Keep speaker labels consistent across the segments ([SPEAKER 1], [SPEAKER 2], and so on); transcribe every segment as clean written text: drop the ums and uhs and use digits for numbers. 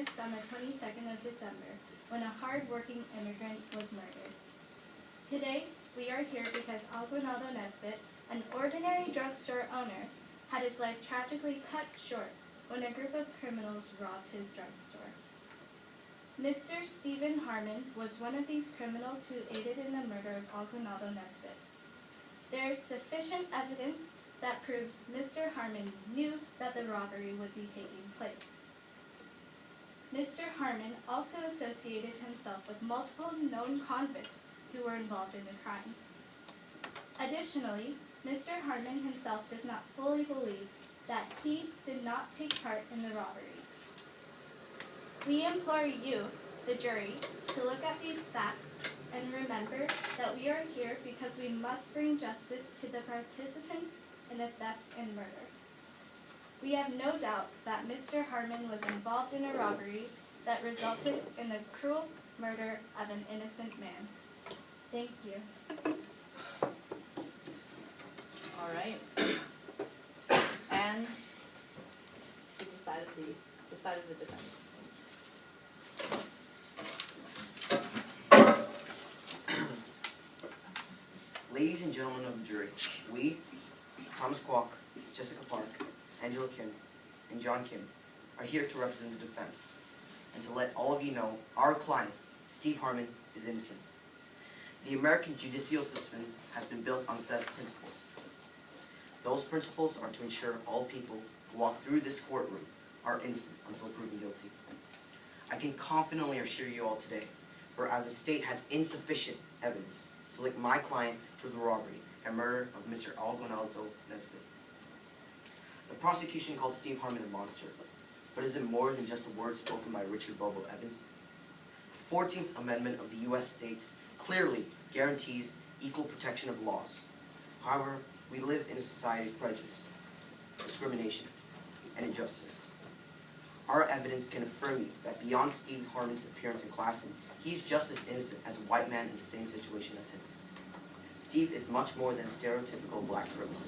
[SPEAKER 1] witnessed on the 22nd of December, when a hard-working immigrant was murdered. Today, we are here because Aguinaldo Nesbitt, an ordinary drugstore owner, had his life tragically cut short when a group of criminals robbed his drugstore. Mr. Stephen Harmon was one of these criminals who aided in the murder of Aguinaldo Nesbitt. There is sufficient evidence that proves Mr. Harmon knew that the robbery would be taking place. Mr. Harmon also associated himself with multiple known convicts who were involved in the crime. Additionally, Mr. Harmon himself does not fully believe that he did not take part in the robbery. We implore you, the jury, to look at these facts and remember that we are here because we must bring justice to the participants in the theft and murder. We have no doubt that Mr. Harmon was involved in a robbery that resulted in the cruel murder of an innocent man. Thank you.
[SPEAKER 2] All right. And we decided the defense.
[SPEAKER 3] Ladies and gentlemen of the jury, we, Thomas Kwok, Jessica Park, Angela Kim, and John Kim, are here to represent the defense and to let all of you know our client, Steve Harmon, is innocent. The American judicial system has been built on a set of principles. Those principles are to ensure all people who walk through this courtroom are innocent until proven guilty. I can confidently assure you all today, for as the state has insufficient evidence to link my client to the robbery and murder of Mr. Aguinaldo Nesbitt. The prosecution called Steve Harmon a monster, but is it more than just a word spoken by Richard Bobo Evans? The 14th Amendment of the U.S. states clearly guarantees equal protection of laws. However, we live in a society of prejudice, discrimination, and injustice. Our evidence can affirm you that beyond Steve Harmon's appearance and class, he's just as innocent as a white man in the same situation as him. Steve is much more than a stereotypical black criminal.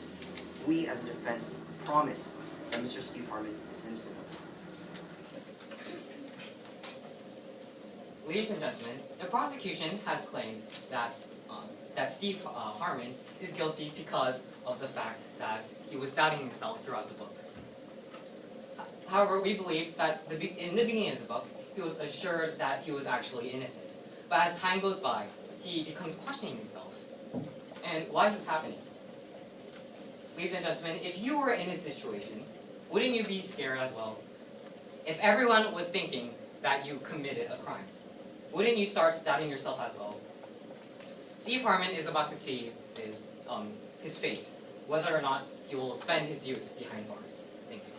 [SPEAKER 3] We, as a defense, promise that Mr. Steve Harmon is innocent of this.
[SPEAKER 4] Ladies and gentlemen, the prosecution has claimed that Steve Harmon is guilty because of the fact that he was doubting himself throughout the book. However, we believe that in the beginning of the book, he was assured that he was actually innocent. But as time goes by, he becomes questioning himself. And why is this happening? Ladies and gentlemen, if you were in his situation, wouldn't you be scared as well? If everyone was thinking that you committed a crime, wouldn't you start doubting yourself as well? Steve Harmon is about to see his fate, whether or not he will spend his youth behind bars. Thank you.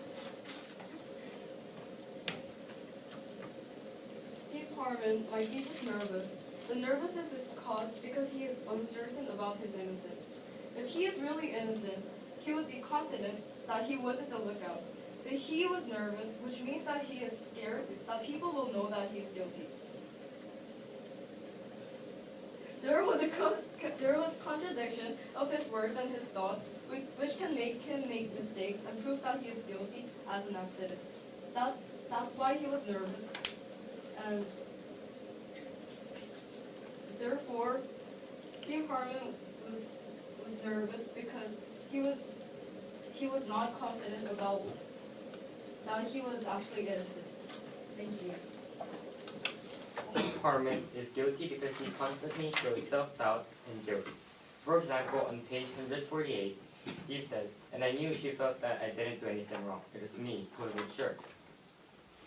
[SPEAKER 5] Steve Harmon might be just nervous. The nervousness is caused because he is uncertain about his innocence. If he is really innocent, he would be confident that he wasn't the lookout. But he was nervous, which means that he is scared that people will know that he is guilty. There was contradiction of his words and his thoughts, which can make him make mistakes and prove that he is guilty as an accident. That's why he was nervous, and therefore, Steve Harmon was nervous because he was not confident about that he was actually innocent. Thank you.
[SPEAKER 6] Harmon is guilty because he constantly shows self-doubt and guilt. For example, on page 148, Steve says, "And I knew she felt that I didn't do anything wrong. It was me who wasn't sure."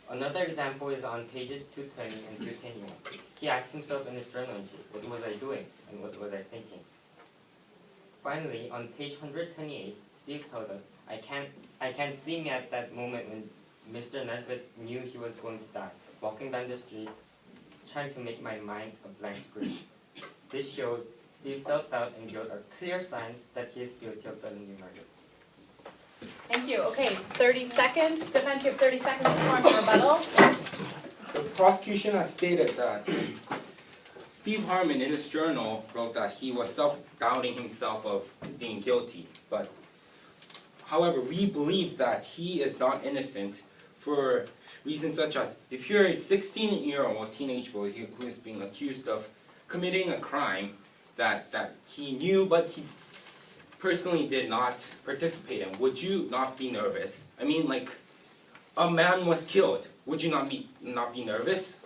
[SPEAKER 6] Another example is on pages 220 and 221. He asks himself in his journal entry, "What was I doing and what was I thinking?" Finally, on page 128, Steve tells us, I can't see me at that moment when Mr. Nesbitt knew he was going to die, walking down the street, trying to make my mind a blank screen." This shows Steve's self-doubt and guilt are clear signs that he is guilty of felony murder.
[SPEAKER 2] Thank you. Okay, 30 seconds. Defense, you have 30 seconds to form your rebuttal.
[SPEAKER 7] The prosecution has stated that Steve Harmon in his journal wrote that he was self-doubting himself of being guilty. But however, we believe that he is not innocent for reasons such as if you're a 16-year-old teenage boy who is being accused of committing a crime that he knew but he personally did not participate in, would you not be nervous? I mean, like, a man was killed. Would you not be nervous?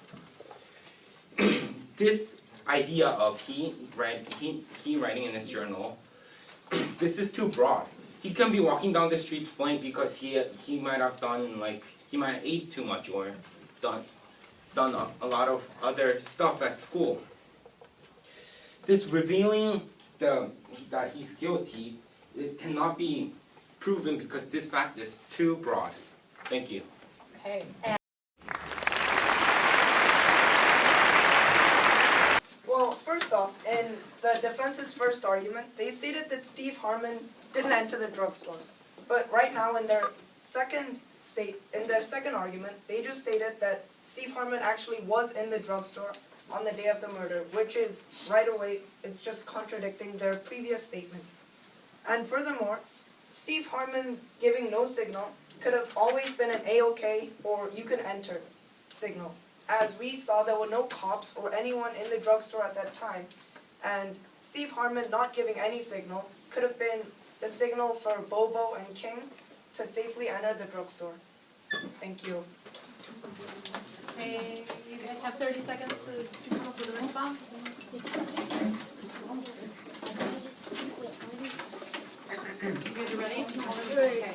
[SPEAKER 7] This idea of he writing in his journal, this is too broad. He can be walking down the street blind because he might have done, like, he might have ate too much or done a lot of other stuff at school. This revealing that he's guilty, it cannot be proven because this fact is too broad. Thank you.
[SPEAKER 2] Okay.
[SPEAKER 8] Well, first off, in the defense's first argument, they stated that Steve Harmon didn't enter the drugstore. But right now, in their second argument, they just stated that Steve Harmon actually was in the drugstore on the day of the murder, which is right away, it's just contradicting their previous statement. And furthermore, Steve Harmon giving no signal could have always been an A-OK or you can enter signal. As we saw, there were no cops or anyone in the drugstore at that time, and Steve Harmon not giving any signal could have been the signal for Bobo and King to safely enter the drugstore. Thank you.
[SPEAKER 2] Okay, you guys have 30 seconds to come up with a response. You guys are ready? Okay.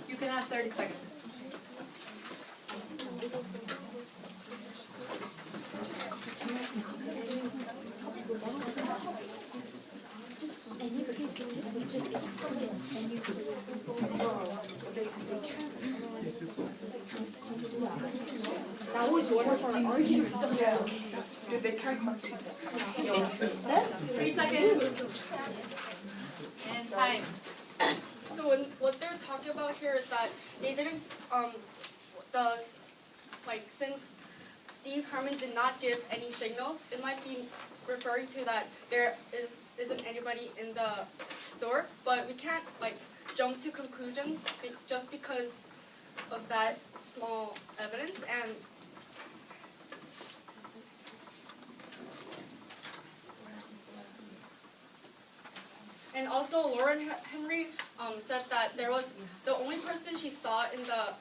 [SPEAKER 2] You can have 30 seconds.
[SPEAKER 8] That was one of our arguments. Yeah. Dude, they can't continue.
[SPEAKER 2] 3 seconds. And time.
[SPEAKER 5] So what they're talking about here is that they didn't since Steve Harmon did not give any signals, it might be referring to that there isn't anybody in the store, but we can't jump to conclusions just because of that small evidence. And also Lauren Henry said that there was the only person she saw in the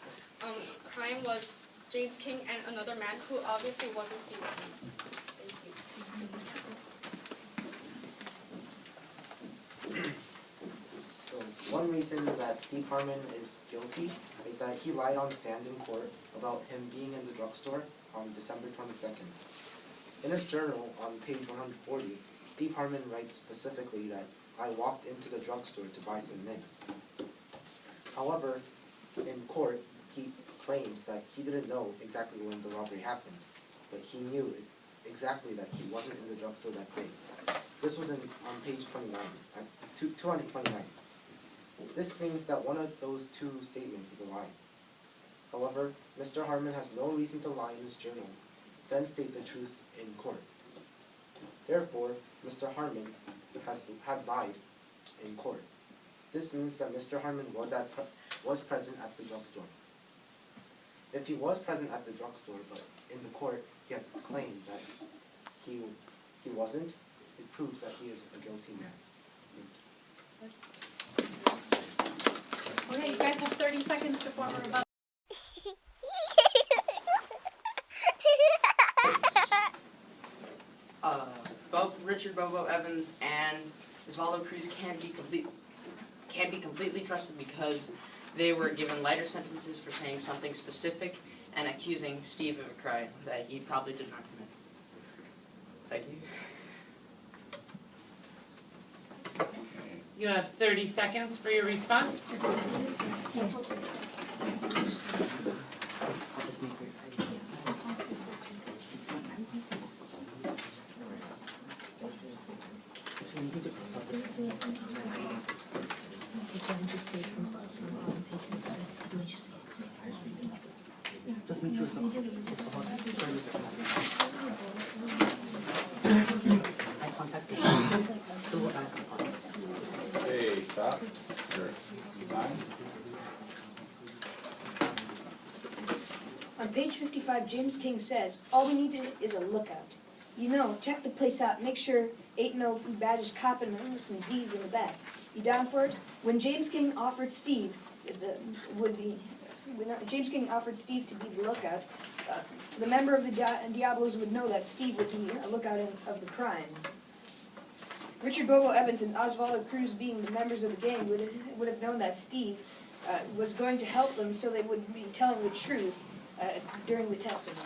[SPEAKER 5] crime was James King and another man who obviously wasn't Steve Harmon. Thank you.
[SPEAKER 3] So one reason that Steve Harmon is guilty is that he lied on stand in court about him being in the drugstore on December 22nd. In his journal on page 140, Steve Harmon writes specifically that I walked into the drugstore to buy some mints. However, in court, he claims that he didn't know exactly when the robbery happened, but he knew exactly that he wasn't in the drugstore that day. This was on page 29, 229. This means that one of those two statements is a lie. However, Mr. Harmon has no reason to lie in his journal, then state the truth in court. Therefore, Mr. Harmon had lied in court. This means that Mr. Harmon was present at the drugstore. If he was present at the drugstore, but in the court he had claimed that he wasn't, it proves that he is a guilty man.
[SPEAKER 2] Okay, you guys have 30 seconds to form a rebuttal.
[SPEAKER 9] Both Richard Bobo Evans and Osvaldo Cruz can't be completely trusted because they were given lighter sentences for saying something specific and accusing Steve of a crime that he probably did not commit. Thank you.
[SPEAKER 10] You have 30 seconds for your response.
[SPEAKER 7] Okay, stop. Sure. Fine.
[SPEAKER 11] On page 55, James King says, all we need is a lookout. You know, check the place out, make sure ain't no badges copping and some Z's in the back. You down for it? When James King offered Steve, James King offered Steve to be the lookout, the member of the Diablos would know that Steve would be a lookout of the crime. Richard Bobo Evans and Osvaldo Cruz, being the members of the gang, would have known that Steve was going to help them, so they would be telling the truth during the testimony.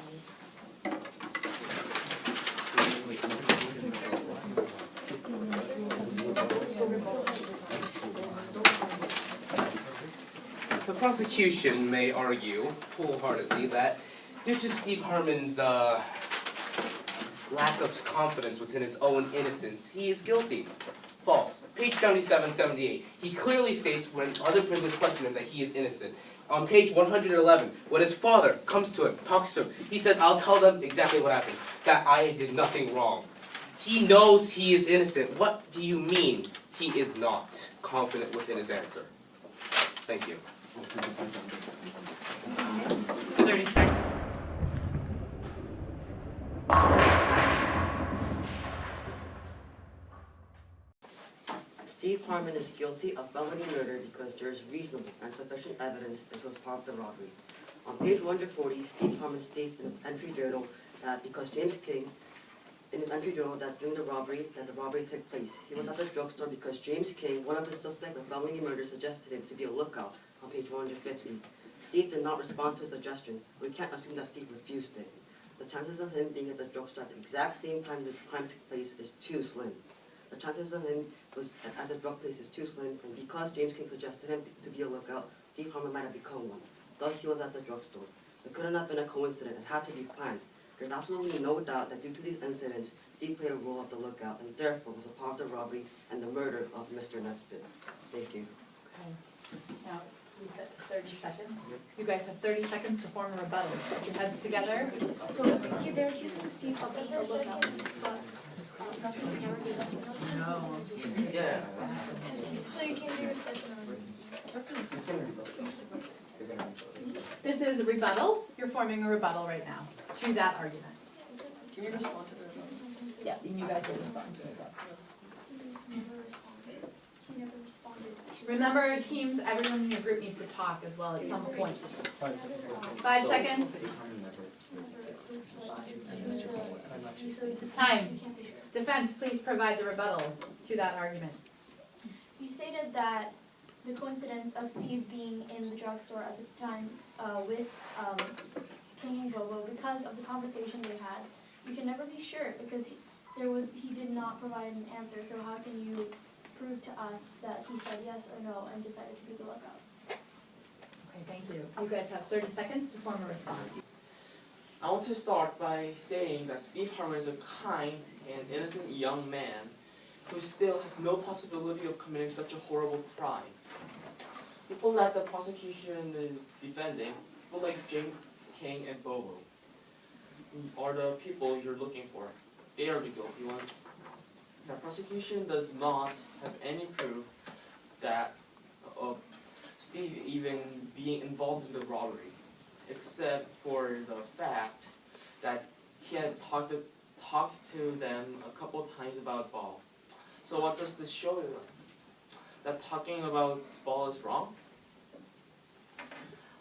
[SPEAKER 12] The prosecution may argue wholeheartedly that due to Steve Harmon's lack of confidence within his own innocence, he is guilty. False. Page 77, 78. He clearly states when other prisoners question him that he is innocent. On page 111, when his father comes to him, talks to him, he says, I'll tell them exactly what happened, that I did nothing wrong. He knows he is innocent. What do you mean he is not confident within his answer? Thank you.
[SPEAKER 10] 30 seconds.
[SPEAKER 13] Steve Harmon is guilty of felony murder because there is reasonable and sufficient evidence that he was part of the robbery. On page 140, Steve Harmon states in his entry journal that because James King, in his entry journal, that during the robbery took place. He was at the drugstore because James King, one of the suspects of felony murder, suggested him to be a lookout on page 150. Steve did not respond to his suggestion. We can't assume that Steve refused it. The chances of him being at the drugstore at the exact same time the crime took place is too slim. The chances of him was at the drug place is too slim, and because James King suggested him to be a lookout, Steve Harmon might have become one. Thus, he was at the drugstore. It couldn't have been a coincidence. It had to be planned. There's absolutely no doubt that due to these incidents, Steve played a role of the lookout, and therefore was a part of the robbery and the murder of Mr. Nesbitt. Thank you.
[SPEAKER 2] Okay. Now, we set 30 seconds. You guys have 30 seconds to form a rebuttal. So put your heads together.
[SPEAKER 1] So they're accusing Steve of being a lookout, but
[SPEAKER 12] Yeah.
[SPEAKER 1] so you can do your second one.
[SPEAKER 2] This is a rebuttal. You're forming a rebuttal right now to that argument.
[SPEAKER 5] Can you respond to the rebuttal?
[SPEAKER 2] Yeah, and you guys will respond to it.
[SPEAKER 1] He never responded.
[SPEAKER 2] Remember, teams, everyone in your group needs to talk as well at some point. 5 seconds. Time. Defense, please provide the rebuttal to that argument.
[SPEAKER 1] You stated that the coincidence of Steve being in the drugstore at the time with King and Bobo, because of the conversation they had, you can never be sure because he did not provide an answer. So how can you prove to us that he said yes or no and decided to be the lookout?
[SPEAKER 2] Okay, thank you. You guys have 30 seconds to form a response.
[SPEAKER 14] I want to start by saying that Steve Harmon is a kind and innocent young man who still has no possibility of committing such a horrible crime. People that the prosecution is defending, people like James King and Bobo, are the people you're looking for. They are the guilty ones. The prosecution does not have any proof that of Steve even being involved in the robbery, except for the fact that he had talked to them a couple of times about ball. So what does this show us? That talking about ball is wrong?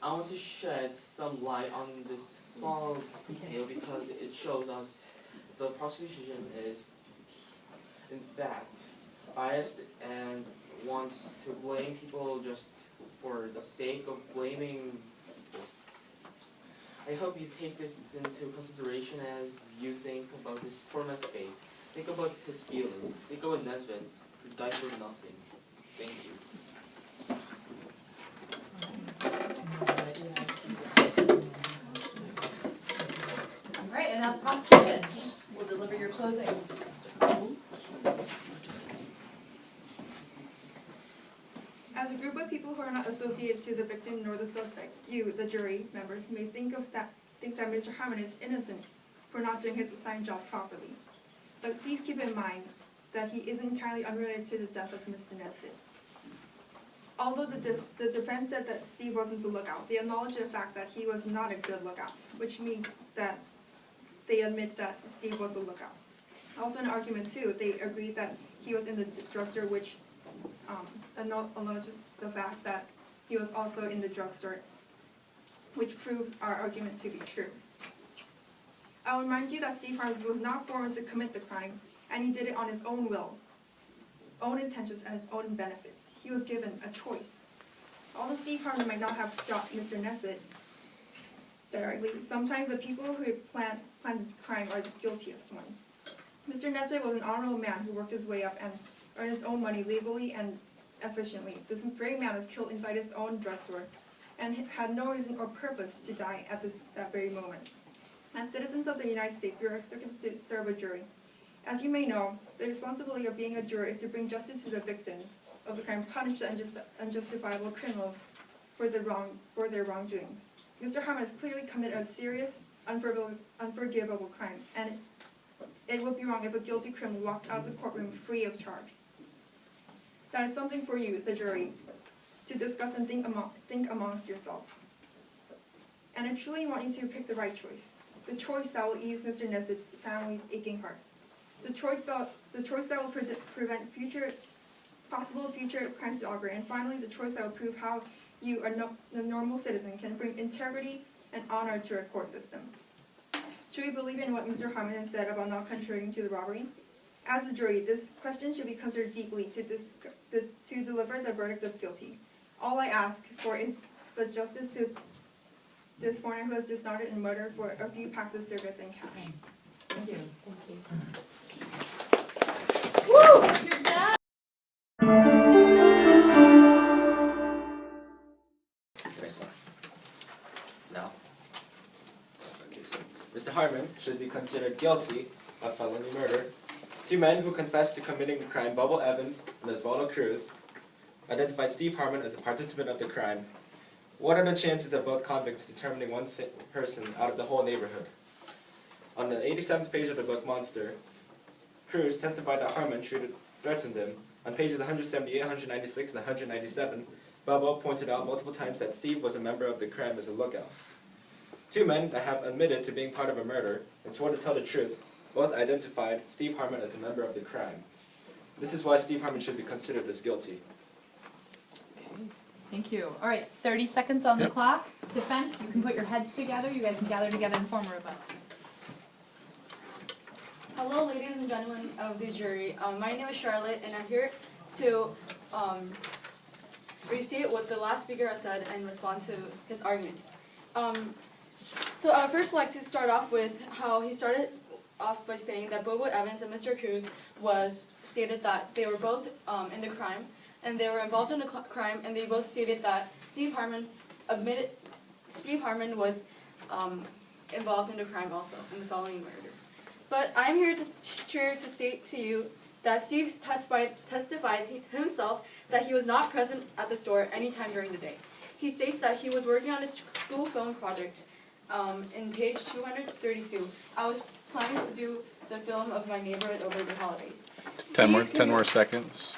[SPEAKER 14] I want to shed some light on this small detail because it shows us the prosecution is in fact biased and wants to blame people just for the sake of blaming people. I hope you take this into consideration as you think about this poor man's fate. Think about his feelings. Think about Nesbitt, who died for nothing. Thank you.
[SPEAKER 2] All right, and now the prosecution will deliver your closing.
[SPEAKER 15] As a group of people who are not associated to the victim nor the suspect, you, the jury members, may think that Mr. Harmon is innocent for not doing his assigned job properly. But please keep in mind that he isn't entirely unrelated to the death of Mr. Nesbitt. Although the defense said that Steve wasn't the lookout, they acknowledged the fact that he was not a good lookout, which means that they admit that Steve was the lookout. Also in argument 2, they agreed that he was in the drugstore, which acknowledges the fact that he was also in the drugstore, which proves our argument to be true. I will remind you that Steve Harmon was not forced to commit the crime, and he did it on his own will, own intentions, and his own benefits. He was given a choice. Although Steve Harmon might not have shot Mr. Nesbitt directly, sometimes the people who planned the crime are the guiltiest ones. Mr. Nesbitt was an honorable man who worked his way up and earned his own money legally and efficiently. This brave man was killed inside his own drugstore and had no reason or purpose to die at that very moment. As citizens of the United States, we are expected to serve a jury. As you may know, the responsibility of being a juror is to bring justice to the victims of the crime, punish the unjustifiable criminals for their wrongdoings. Mr. Harmon has clearly committed a serious, unforgivable crime, and it would be wrong if a guilty criminal walks out of the courtroom free of charge. That is something for you, the jury, to discuss and think amongst yourself. And I truly want you to pick the right choice. The choice that will ease Mr. Nesbitt's family's aching hearts. The choice that will prevent possible future crimes to occur. And finally, the choice that will prove how you, a normal citizen, can bring integrity and honor to our court system. Should we believe in what Mr. Harmon has said about not contributing to the robbery? As a jury, this question should be considered deeply to deliver the verdict of guilty. All I ask for is the justice to this foreigner who has dishonored and murdered for a few packs of cigarettes and cash. Thank you.
[SPEAKER 2] Woo! You're done!
[SPEAKER 12] No. Okay, so Mr. Harmon should be considered guilty of felony murder. 2 men who confessed to committing the crime, Bubble Evans and Osvaldo Cruz, identified Steve Harmon as a participant of the crime. What are the chances of both convicts determining one person out of the whole neighborhood? On the 87th page of the book Monster, Cruz testified that Harmon threatened him. On pages 178, 196, and 197, Bubba pointed out multiple times that Steve was a member of the crime as a lookout. 2 men that have admitted to being part of a murder and swore to tell the truth both identified Steve Harmon as a member of the crime. This is why Steve Harmon should be considered as guilty.
[SPEAKER 2] Okay, thank you. All right, 30 seconds on the clock. Defense, you can put your heads together. You guys can gather together and form a rebuttal.
[SPEAKER 5] Hello, ladies and gentlemen of the jury. My name is Charlotte, and I'm here to restate what the last speaker has said and respond to his arguments. So I would first like to start off with how he started off by saying that Bobo Evans and Mr. Cruz stated that they were both in the crime, and they were involved in the crime, and they both stated that Steve Harmon was involved in the crime also, in the felony murder. But I'm here to state to you that Steve testified himself that he was not present at the store any time during the day. He states that he was working on his school film project. In page 232, I was planning to do the film of my neighborhood over the holidays.
[SPEAKER 16] 10 more seconds.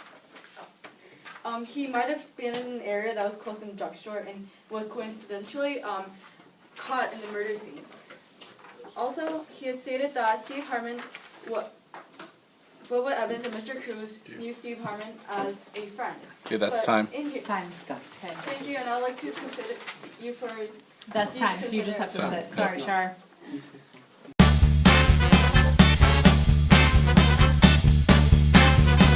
[SPEAKER 5] He might have been in an area that was close to the drugstore and was coincidentally caught in the murder scene. Also, he had stated that Steve Harmon, Bobo Evans and Mr. Cruz knew Steve Harmon as a friend.
[SPEAKER 16] Okay, that's time.
[SPEAKER 2] Time.
[SPEAKER 5] Okay. Thank you, and I'd like to consider you for...
[SPEAKER 2] That's time, so you just have to sit. Sorry, Char.
[SPEAKER 12] Use this one.